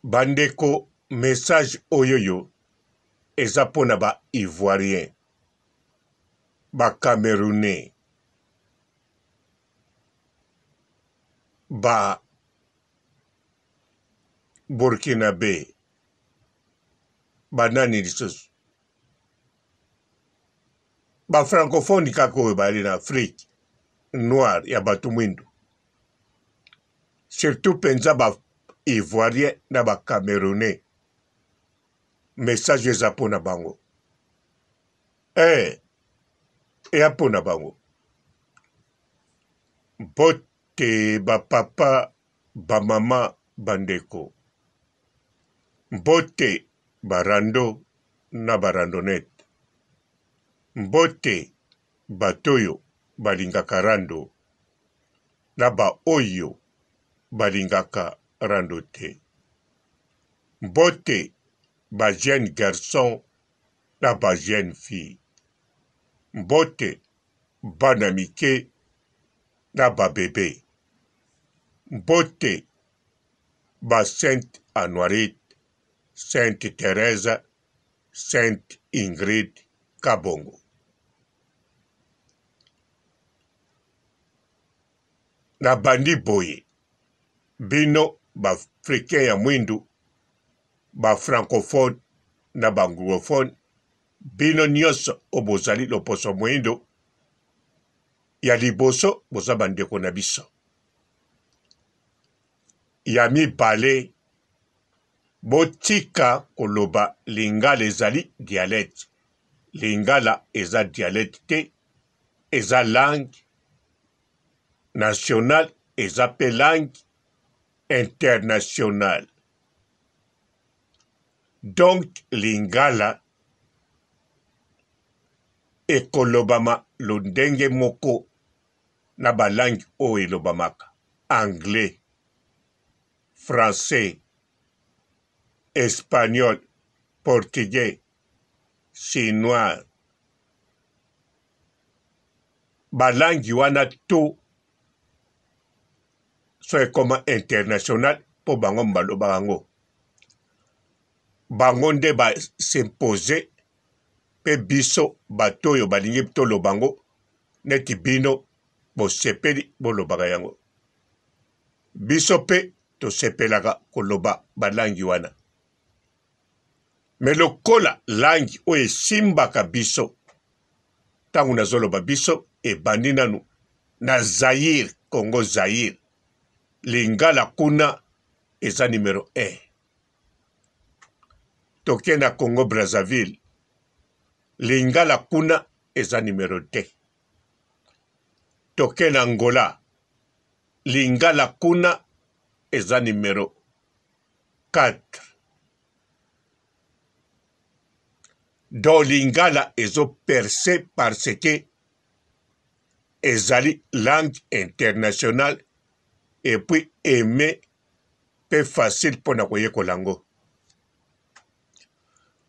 Bandeko message oyoyo eza pona ba Ivoirien, ba Camerounais, ba Burkinabé, ba nani lisusu, ba francophone kaka oyo bali na Afrique noire ya bato mwindu, surtout penza ba Ivoirien na ba Camerounais. Message eza pona bango. Eya pona bango. Mbote ba papa, ba mama, bandeko. Mbote ba rando na ba randonnette. Mbote batoyo balingaka rando na ba oyo balingaka rando te. Mbote ba jeune garçon na ba jeune fille. Mbote bana mike na ba bébé. Mbote ba Sainte Anoirite, Sainte Thérèse, Sainte Ingrid Kabongo. Na bandi boye, bino ba africain ya mwindu, ba francophone na ba anglophone, bino nyonso obozali loposo mwindu, ya liboso boza bandeko na biso. Ya mibale, botika koloba lingala ezali dialecte. Lingala eza dialecte te, eza langue nationale, eza pe langue internationale. Donc lingala ekolobama londenge moko na ba langue o elobamaka. Anglais, français, espagnol, portugais, chinois. Ba langue wana to so ekoma international po bango mbaloba bango. Bango nde ba s'impose pe biso batoyo balingi toloba bango neti bino bosepeli bolobaka yango. Biso pe tosepelaka koloba balangi wana. Me lokola langi oyo esimbaka biso tangu nazoloba biso ebandi nanu na Zaire, Congo Zaire. Lingala kuna eza numéro 1. Toke na Congo Brazzaville. Lingala kuna eza numéro 2. Toke na Angola. Lingala kuna eza numéro 4. Do lingala ezo percé parce que ezali langue internationale et puis aimé pe facile pona koyekola yango.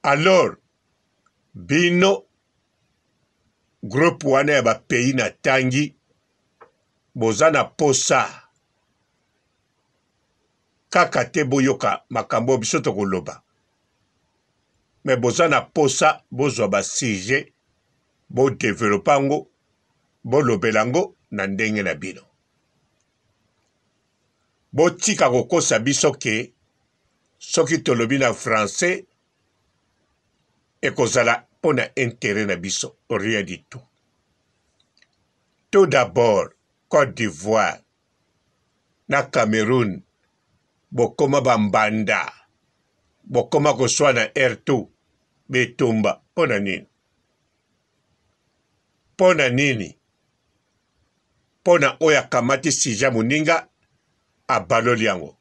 Alors bino groupe wana ya ba pays na tangi boza na posa kaka te boyoka makambo biso tokoloba. Me boza na posa bozwa ba sujet bo développer ngo bo lobelango na ndenge na bino. Botika kokosa biso ke soki tolobi na français ekozala pona intérêt na biso, rien du tout. Tout d'abord, Côte d'Ivoire na Cameroun bokoma bambanda, bokoma koswa na R2 betumba pona nini? Pona nini? Pona oya kamati sija muninga abaloli yango.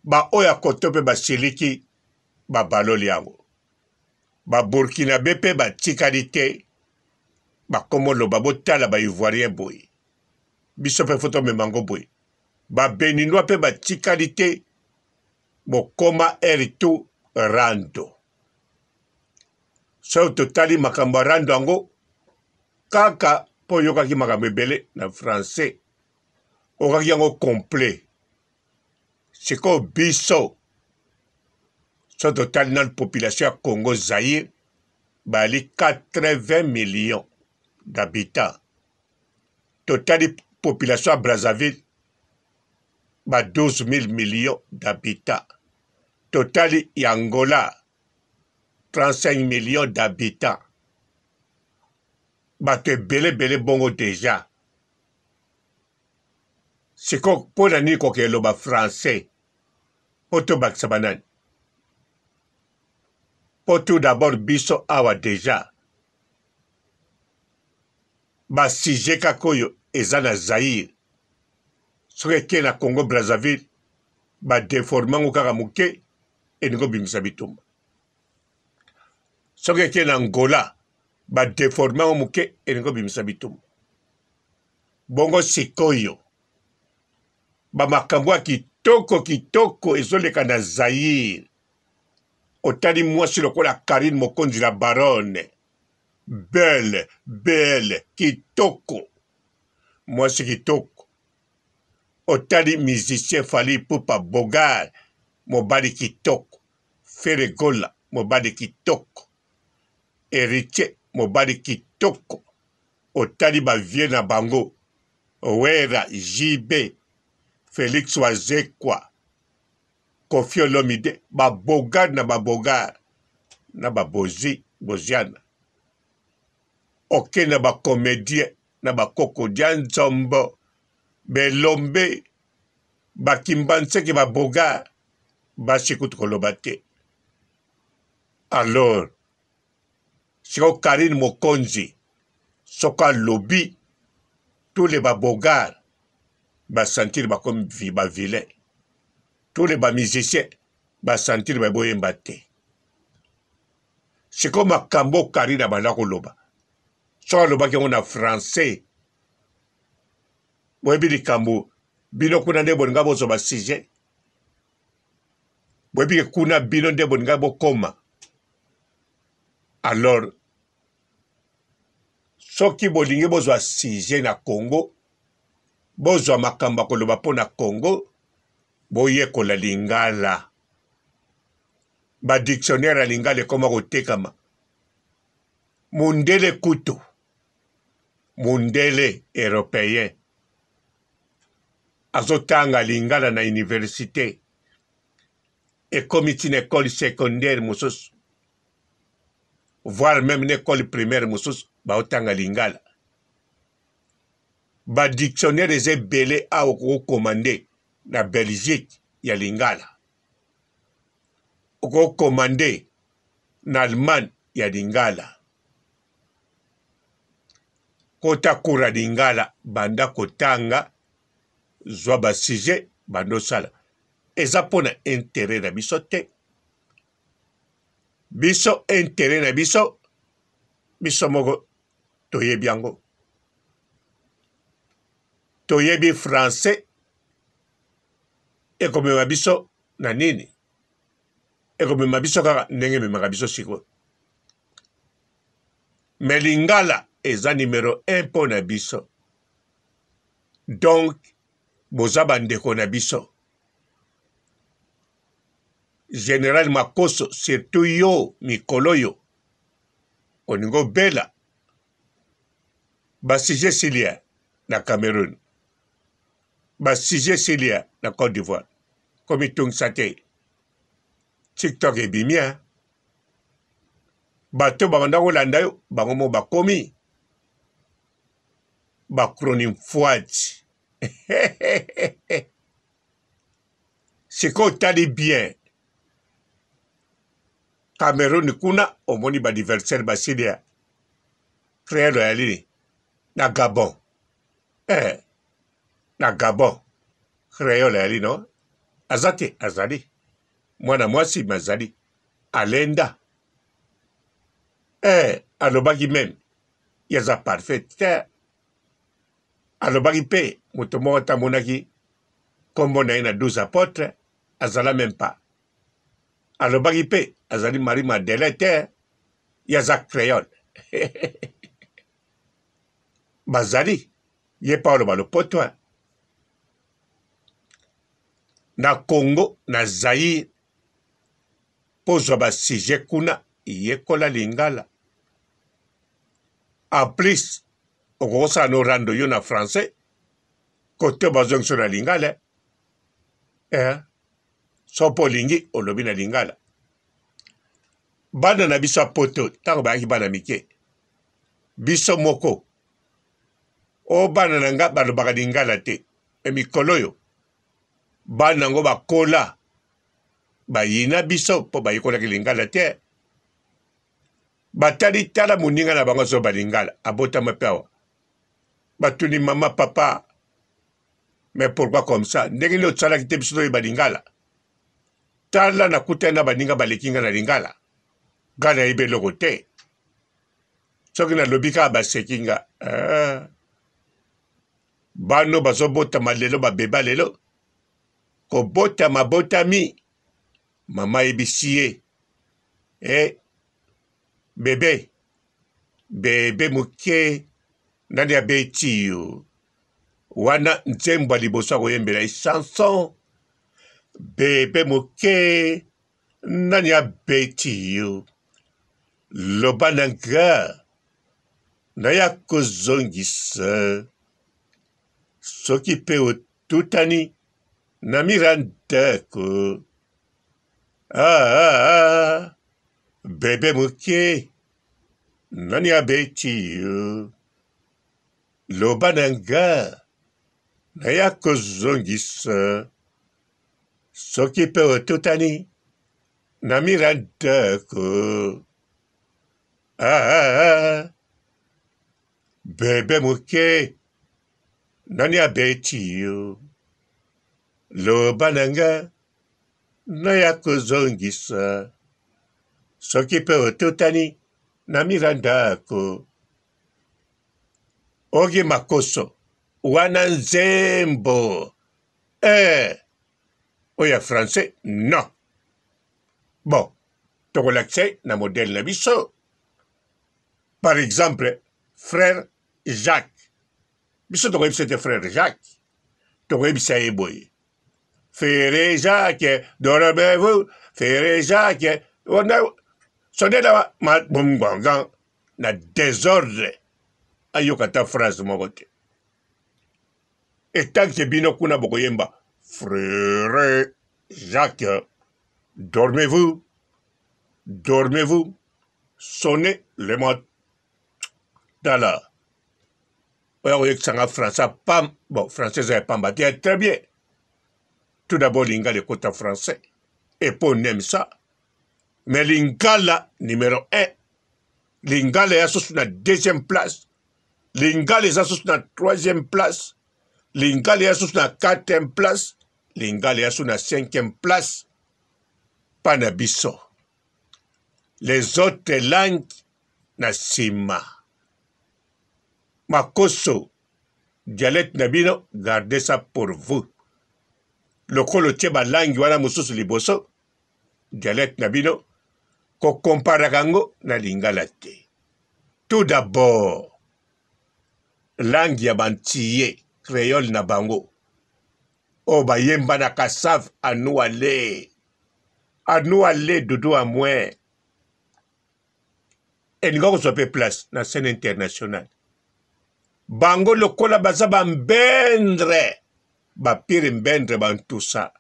Ba oya kotope basiliki babaloli yango. Ba Burkinabé pe batikali te bakomo loba botala ba Ivoirien boye. Biso pe foto memango boye. Ba Béninois pe batikali te bokoma R2 rando. So totali makambo rando yango kaka po yokaki makambo ebele na français. Okaki yango complet. Siko biso so total na population ya Congo Zaïre bali 80 millions d'habitants. Total population ya Brazzaville ba 12 000 millions d'habitants. Total ya Angola 35 millions d'habitants. Bato ebele bongo déjà. Siko po na nini koke loba français po tobakisa banani. Po tout d'abord biso awa déjà. Ba sujet kaka oyo eza na Zaïre. Soki eke na Congo Brazzaville ba déformango kaka moke eningo bimisa bitumba. Soki eke na Angola ba déformango moke eningo bimisa bitumba. Bongo sikoyo ba makambo ya kitoko ezoleka na Zaïre. Otali mwasi lokola Karine Mokonzi la baronne. Belle, kitoko. Mwasi kitoko. Otali musicien Fally Ipupa Bogart. Mobali kitoko. Feregola. Mobali kitoko. Héritier. Mobali kitoko. Otali ba vie na bango. Wera, JB. Félix Wazekwa. Koffi Olomide. Ba Bogart na ba Bogart. Na ba Boziana. Oke na ba comédien. Na ba Kokodia Nzombo. Belombe. Ba Kimbanseki ba Bogart. Ba Sikutu koloba te. Alors. Siko Karine Mokonzi. Soka lobby. Tous les ba Bogart. Ba sentir ba comme ba vilain. Tous les ba musiciens. Ba sentir ba boyemba te. Siko makambo Karine abanda koloba. So aloba ke na français. Boyebi likambo. Bino kuna nde boninga bozo ba sujet. Boyebi ke kuna bino nde boninga bokoma. Alors. Soki bolingi bozo sujet na Congo. Bozo makamba koloba po na Congo. Boye kola lingala. Ba dictionnaire lingala koma kotekama. Mundele kutu. Mundele européen. Azotanga lingala na université. Et comme une école secondaire moussos. Voire même une école primaire moussos. Ba otanga lingala. Ba dictionnaire eze belé a oko commandé na Belgique ya lingala. Oko commandé na Allemagne ya lingala. Kota kura lingala banda kotanga zwa ba sujet bando sala. Eza pona intérêt na biso te. Biso intérêt na biso. Biso moko toyebi yango. Toyebi français. Ekomema biso na nini. Ekomema biso kaka ndenge memaka biso siko. Mais lingala eza numéro 1 po na biso. Donc, boza bandeko na biso. Général Makoso, surtout yo, mikolo yo. Oningo bela. Basije Silia na Cameroun. Basije Silia na Côte d'Ivoire. Komi tung sate. TikTok ebimia. Bato babanda kolanda yo, bango mo bakomi. Bakronim fouad. Siko tali bien. Cameroun kuna omoni ba diversaire basilia. Créer le yalini. Na Gabon. Na Gabon. Créer le yalini no. Azate azali. Mwana mwasi mazali. Alenda. Alobaki même. Yaza parfait. Alobaki pe. Mutomo tamonaki. Kombo na ina 12 apôtres. Azala même pas. Alobaki pe. Azali Marie Madeleine. Yaza créole. Bazali. Ye pa oloba lopoto. Na Congo, na Zaïre. pozwa basije kuna yekola lingala. En plus, okosala no rando yo na français, kote bazongso na lingala. Sopo lingi olobi na lingala. Bana na biso poto, tango bayaki bana mike. Biso moko. O bana na nga balobaka lingala te. Mikolo yo. Bana nango bakola. Bayina biso po bayikolaki lingala te. Batali tala muninga na bango so balingala. Abota mapewa. Batuni mama papa. Mais pourquoi comme ça? Ndenge ni otsala kite biso yo balingala. Tala na kutana baninga balekinga na lingala. Gana ibe loko te. Soki na lobika basekinga. Bano bazo bota malelo babeba lelo. Ko bota mabotami. Mama ebisiye. Bebe. Bebe muke. Nani ya beti yo. Wana nzembo liboso koyembela chanson. Bebe muke. Nani ya beti yo. Loba nanga. Naya kozongisa. Soki pe otutani. Namirandako. Bebe muke. Nani ya beti yo. Loba nanga. Naya kozongisa. Soki pe otutani. Namirandako. Bebe muke. Nani abeti yo. Loba nanga. Naya kozongisa. Soki pe otutani. Namirandako. Ogi makoso. Wana nzembo. Oya français, non. Bon. Toko l'accès na modèle na biso. Par exemple, frère Jacques. Biso toko c'était frère Jacques. Toko ebisa eboye. Frère Jacques, dormez-vous. Frère Jacques. On a sonné là ma bongongan na désordre. Ayokata phrase mokote. Et tant que bino kuna bokoyemba. Frère Jacques, dormez-vous. Dormez-vous. Sonnez le mot. Dala. Oya sanga français pam. Bon, français c'est pam. Très bien. Tout d'abord, l'ingala est côté français. Et pour n'aime ça. Mais l'ingala numéro 1. L'ingala est sur la deuxième place. L'ingala est sur la troisième place. L'ingala est sur la quatrième place. L'ingala est sur la cinquième place. Panabiso. Les autres langues, na sima. Makoso, dialecte nabino, gardez ça pour vous. Le kolo tcheba langue wana mususu liboso, dialecte nabino, ko comparagango na lingala te. Tout d'abord, langue ya bantiye, créole na bango. O ba yemba na kasav anouale. Anouale dodo à moins. Et nous avons fait place dans la scène internationale. Bango lokola baza bambendre. Bapire mbendre ban tout ça.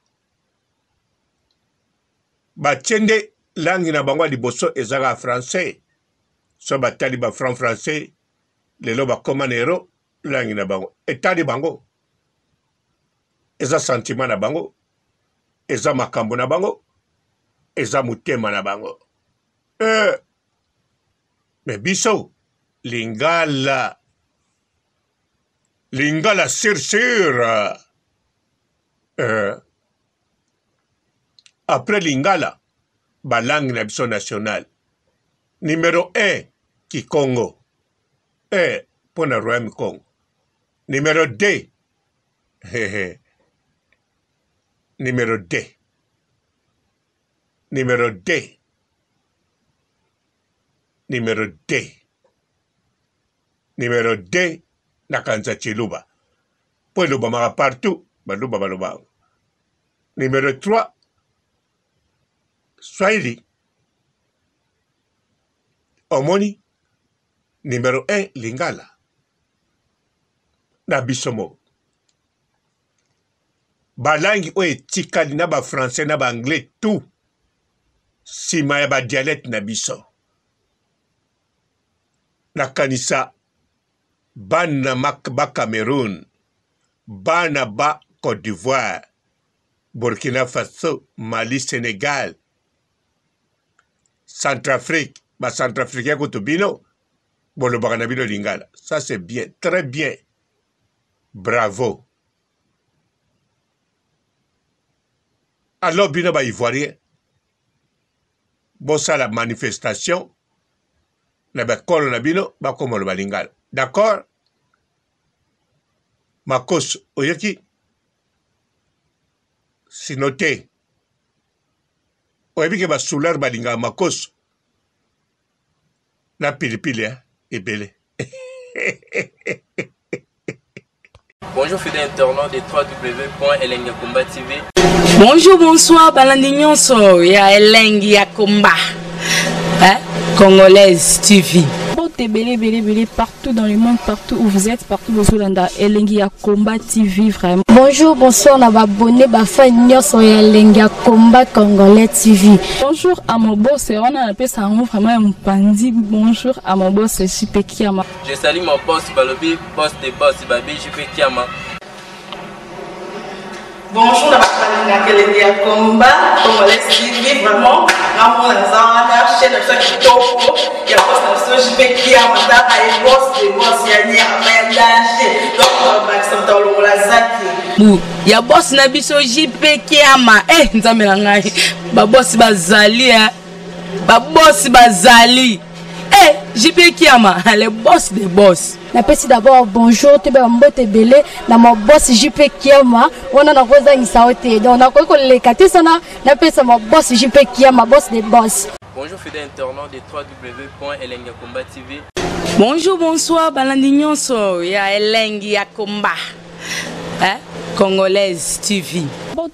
Batiende langue na bango liboso ezaka français. So batali ba français. Lelo ba komanero langue na bango. Etali bango. Eza sentiment na bango. Eza makambo na bango. Eza mutema na bango. Mais biso, lingala. Lingala sur. Après lingala, ba langue na biso nationale. Numéro 1, Kikongo. Pour le Royaume Congo. Numéro 2. Numéro 2. Numéro 2. Numéro 2. Numéro 2, Nakanza Chiluba. Pour le Bamara partout, Baluba Baluba. Numéro 3, Swahili. Omoni, numéro 1, Lingala. Na bisomo. Balangi oye tikali na ba français na ba anglais tout. Sima ya ba dialecte na biso. Na kanisa bana ba Cameroun, bana ba Côte d'Ivoire, Burkina Faso, Mali, Sénégal, Centrafrique, ba Centrafricain Kotobino, bolo bakanabino Lingala. Ça c'est bien, très bien. Bravo. Alors bino ba Ivoirien, bossa la manifestation, na ba kolo na bino ba komo ba Lingala. D'accord? Makos oyeki si noté. Oyebi ke ba souleur ba Lingala makos. Na pilipili ebele. Bonjour fidèles internautes de www.elengiakomba TV. Bonjour, bonsoir, balandi nyonso ya Elengi ya Komba. Congolaise TV. Belé partout dans le monde, partout où vous êtes, partout où vous êtes, Elengi ya Komba TV vraiment. Bonjour, bonsoir, na ba abonné ba fan nyonso ya Elengi ya Komba Congolais TV. Bonjour à mon boss, on a appelé ça vraiment un pandi. Bonjour à mon boss, JP Kiama. Je salue mon boss Balobi, boss des boss Babi, JP Kiama. Bonjour, na ba Elengi ya Komba Congolais TV vraiment. Amour na zana chaîne de kitoko ya boss na JP Kiama ta ay boss des boss ya nyama danger. Donc Maxime Tolo la zaki. Ya boss na biso JP Kiama. Nzambe na ngai. Ba boss bazali ba boss bazali. JP Kiama, le boss des boss. Napesi d'abord bonjour, te ba mbote belé na mon boss JP Kiama. On a rosa ngisaote. Donc na ko le kati sana napesa mon boss JP Kiama, boss des boss. Bonjour fidèles internautes de www.elengiakomba TV. Bonjour, bonsoir, balandi nyonso ya Elengi ya Komba. Congolaise TV.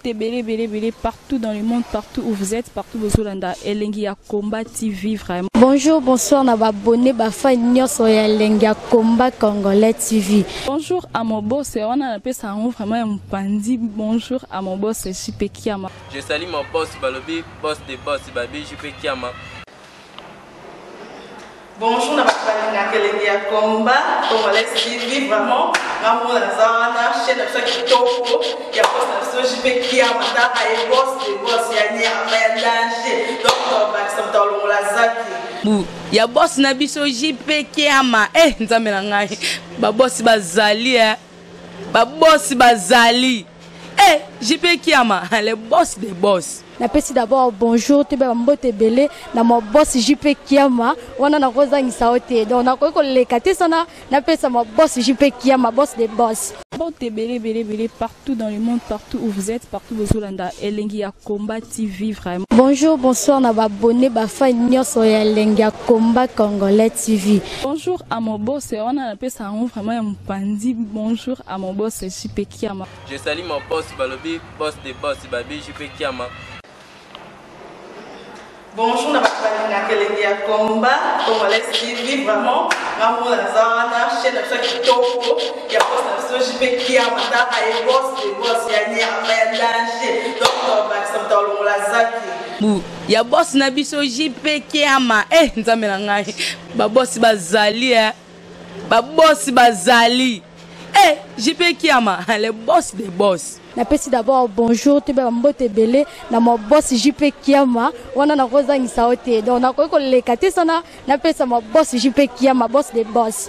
Belé partout dans le monde, partout où vous êtes, partout où vous êtes, Elengi ya Komba TV vraiment. Bonjour, bonsoir, na ba abonné ba fan nyonso ya Elengi ya Komba Congolais TV. Bonjour à mon boss, on a appelé ça vraiment un pandi. Bonjour à mon boss, JP Kiama. Je salue mon boss Balobi, boss des boss Babi, JP Kiama. Bonjour, na ba Elengi ya Komba Congolais TV vraiment. Amour na zana chaîne de kitoko ya boss na JP Kiama ta ay boss des boss ya nyama danger. Donc Maxime Tolo la zaki. Ya boss na biso JP Kiama. Nzambe na ngai. Ba boss bazali ba boss bazali. JP Kiama, le boss des boss. Napesi d'abord bonjour, te ba mbote belé na mon boss JP Kiama. On a rosa ngisaote. Donc na ko le kati sana napesa mon boss JP Kiama, boss des boss. Belé partout dans le monde, partout où vous êtes, partout où vous êtes, Elengi ya Komba TV vraiment. Bonjour, bonsoir, na ba abonné ba fan nyonso ya Elengi ya Komba Congolais TV. Bonjour à mon boss, on a appelé ça vraiment un pandi. Bonjour à mon boss, JP Kiama. Je salue mon boss Balobi, boss des boss Babi, JP Kiama. Bonjour, na ba Elengi ya Komba Congolais TV vraiment. Amour na zana chaîne de kitoko ya boss na JP Kiama ta ay boss des boss ya nyama danger. Donc Maxime Tolo la zaki. Ya boss na biso JP Kiama. Nzambe na ngai. Ba boss bazali ba boss bazali. JP Kiama, le boss des boss. Napesi d'abord bonjour, te ba mbote belé na mon boss JP Kiama. On a rosa ngisaote. Donc na ko le kati sana napesa mon boss JP Kiama, boss des boss.